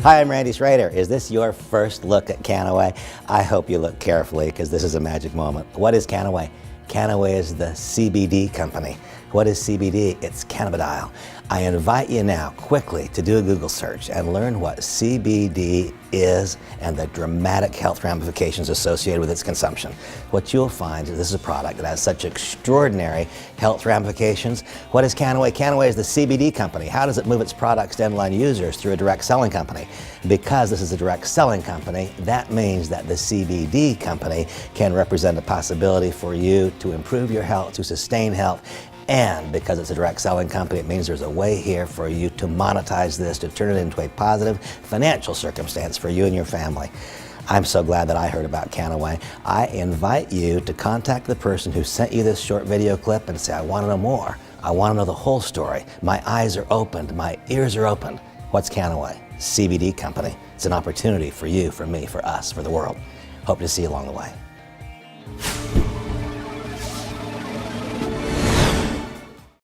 Hi, I'm Randy Schroeder. Is this your first look at KANNAWAY? I hope you look carefully because this is a magic moment. What is KANNAWAY? KANNAWAY is the CBD company. What is CBD? It's cannabidiol. I invite you now quickly to do a Google search and learn what CBD is and the dramatic health ramifications associated with its consumption. What you'll find is this is a product that has such extraordinary health ramifications. What is KANNAWAY? KANNAWAY is the CBD company. How does it move its products to end-line users? Through a direct selling company. Because this is a direct selling company, that means that the CBD company can represent a possibility for you to improve your health, to sustain health, and because it's a direct selling company, it means there's a way here for you to monetize this, to turn it into a positive financial circumstance for you and your family. I'm so glad that I heard about KANNAWAY. I invite you to contact the person who sent you this short video clip and say, I want to know more. I want to know the whole story. My eyes are opened. My ears are opened. What's KANNAWAY? CBD company. It's an opportunity for you, for me, for us, for the world. Hope to see you along the way.